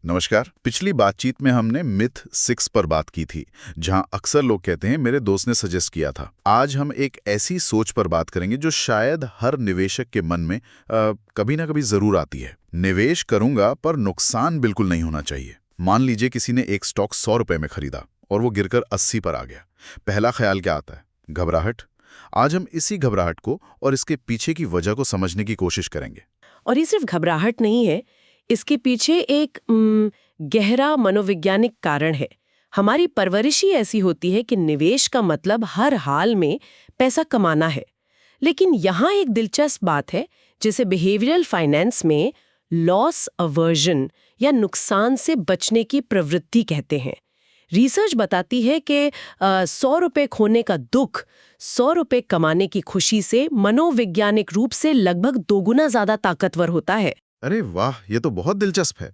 नमस्कार। पिछली बातचीत में हमने मिथ 6 पर बात की थी, जहां अक्सर लोग कहते हैं मेरे दोस्त ने सजेस्ट किया था। आज हम एक ऐसी सोच पर बात करेंगे जो शायद हर निवेशक के मन में कभी ना कभी जरूर आती है। निवेश करूंगा पर नुकसान बिल्कुल नहीं होना चाहिए। मान लीजिए किसी ने एक स्टॉक 100 रुपए में खरीदा और वो गिरकर 80 पर आ गया। पहला ख्याल क्या आता है? घबराहट। आज हम इसी घबराहट को और इसके पीछे की वजह को समझने की कोशिश करेंगे। और ये सिर्फ घबराहट नहीं है, इसके पीछे एक गहरा मनोवैज्ञानिक कारण है। हमारी परवरिश ही ऐसी होती है कि निवेश का मतलब हर हाल में पैसा कमाना है। लेकिन यहाँ एक दिलचस्प बात है, जिसे बिहेवियरल फाइनेंस में लॉस अवर्जन या नुकसान से बचने की प्रवृत्ति कहते हैं। रिसर्च बताती है कि 100 रुपए खोने का दुख 100 रुपए कमाने की खुशी से मनोवैज्ञानिक रूप से लगभग 2 गुना ज्यादा ताकतवर होता है। अरे वाह, ये तो बहुत दिलचस्प है।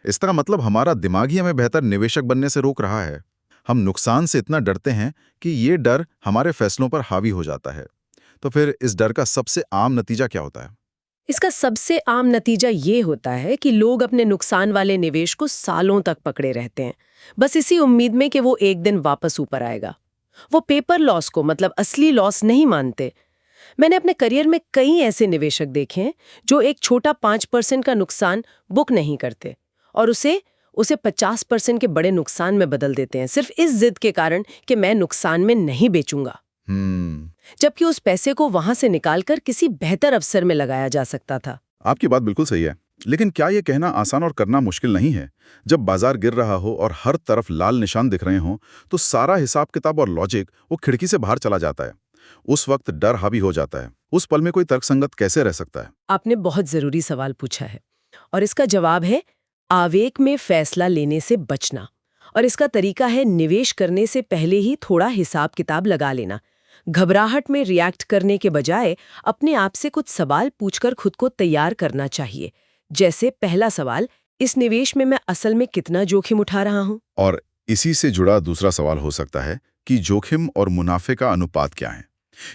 इसका मतलब हमारा दिमाग ही हमें बेहतर निवेशक बनने से रोक रहा है। हम नुकसान से इतना डरते हैं कि ये डर हमारे फैसलों पर हावी हो जाता है। तो फिर इस डर का सबसे आम नतीजा क्या होता है? इसका सबसे आम नतीजा ये होता है कि लोग अपने नुकसान वाले निवेश को सालों तक पकड़े रहते हैं, बस इसी उम्मीद में कि वो एक दिन वापस ऊपर आएगा। वो पेपर लॉस को, मतलब असली लॉस, नहीं मानते। मैंने अपने करियर में कई ऐसे निवेशक देखे हैं जो एक छोटा 5% का नुकसान बुक नहीं करते और उसे 50% के बड़े नुकसान में बदल देते हैं, सिर्फ इस जिद के कारण कि मैं नुकसान में नहीं बेचूंगा। जबकि उस पैसे को वहां से निकालकर किसी बेहतर अवसर में लगाया जा सकता था। आपकी बात बिल्कुल सही है, लेकिन क्या ये कहना आसान और करना मुश्किल नहीं है? जब बाजार गिर रहा हो और हर तरफ लाल निशान दिख रहे हों, तो सारा हिसाब किताब और लॉजिक वो खिड़की से बाहर चला जाता है। उस वक्त डर हावी हो जाता है। उस पल में कोई तर्कसंगत कैसे रह सकता है? आपने बहुत जरूरी सवाल पूछा है और इसका जवाब है आवेग में फैसला लेने से बचना। और इसका तरीका है निवेश करने से पहले ही थोड़ा हिसाब किताब लगा लेना। घबराहट में रिएक्ट करने के बजाय अपने आप से कुछ सवाल पूछकर खुद को तैयार करना चाहिए। जैसे पहला सवाल, इस निवेश में मैं असल में कितना जोखिम उठा रहा हूं? और इसी से जुड़ा दूसरा सवाल हो सकता है कि जोखिम और मुनाफे का अनुपात क्या है?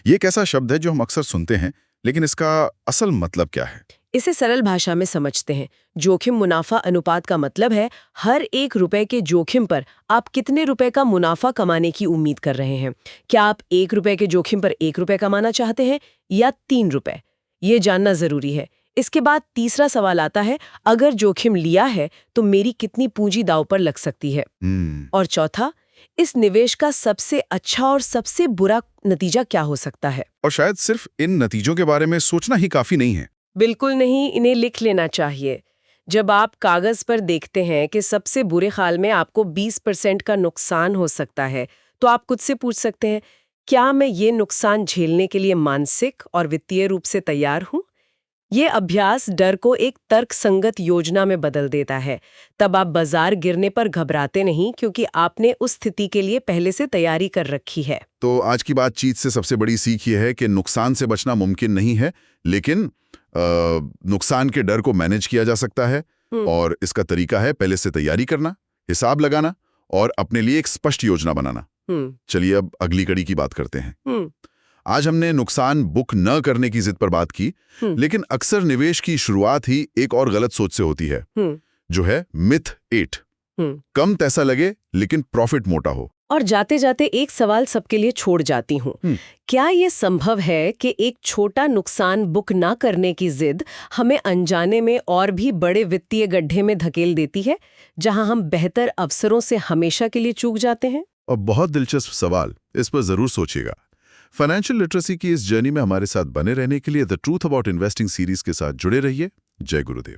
ये एक ऐसा शब्द है जो हम अक्सर सुनते हैं, लेकिन इसका असल मतलब क्या है? इसे सरल भाषा में समझते हैं। जोखिम मुनाफा अनुपात का मतलब है हर 1 रुपए के जोखिम पर आप कितने रुपए का मुनाफा कमाने की उम्मीद कर रहे हैं। क्या आप 1 रुपए के जोखिम पर 1 रुपए कमाना चाहते हैं या 3 रुपए? ये जानना जरूरी है। इसके बाद तीसरा सवाल आता है, अगर जोखिम लिया है तो मेरी कितनी पूंजी दांव पर लग सकती है? और चौथा, इस निवेश का सबसे अच्छा और सबसे बुरा नतीजा क्या हो सकता है? और शायद सिर्फ इन नतीजों के बारे में सोचना ही काफी नहीं है। बिल्कुल नहीं, इन्हें लिख लेना चाहिए। जब आप कागज पर देखते हैं कि सबसे बुरे हाल में आपको 20% का नुकसान हो सकता है, तो आप खुद से पूछ सकते हैं, क्या मैं ये नुकसान झेलने के लिए मानसिक और वित्तीय रूप से तैयार हूं? ये अभ्यास डर को एक तर्कसंगत योजना में बदल देता है। तब आप बाजार गिरने पर घबराते नहीं, क्योंकि आपने उस स्थिति के लिए पहले से तैयारी कर रखी है। तो आज की बातचीत से सबसे बड़ी सीख ये है कि नुकसान से बचना मुमकिन नहीं है, लेकिन नुकसान के डर को मैनेज किया जा सकता है। और इसका तरीका है पहले से तैयारी करना, हिसाब लगाना और अपने लिए एक स्पष्ट योजना बनाना। चलिए अब अगली कड़ी की बात करते हैं। आज हमने नुकसान बुक न करने की जिद पर बात की, लेकिन अक्सर निवेश की शुरुआत ही एक और गलत सोच से होती है, जो है मिथ 8। कम पैसा लगे लेकिन प्रॉफिट मोटा हो। और जाते जाते एक सवाल सबके लिए छोड़ जाती हूँ, क्या ये संभव है कि एक छोटा नुकसान बुक ना करने की जिद हमें अनजाने में और भी बड़े वित्तीय गड्ढे में धकेल देती है, जहां हम बेहतर अवसरों से हमेशा के लिए चूक जाते हैं? और बहुत दिलचस्प सवाल, इस पर जरूर सोचिएगा। फाइनेंशियल लिटरेसी की इस जर्नी में हमारे साथ बने रहने के लिए the truth about investing series के साथ जुड़े रहिए। जय गुरुदेव।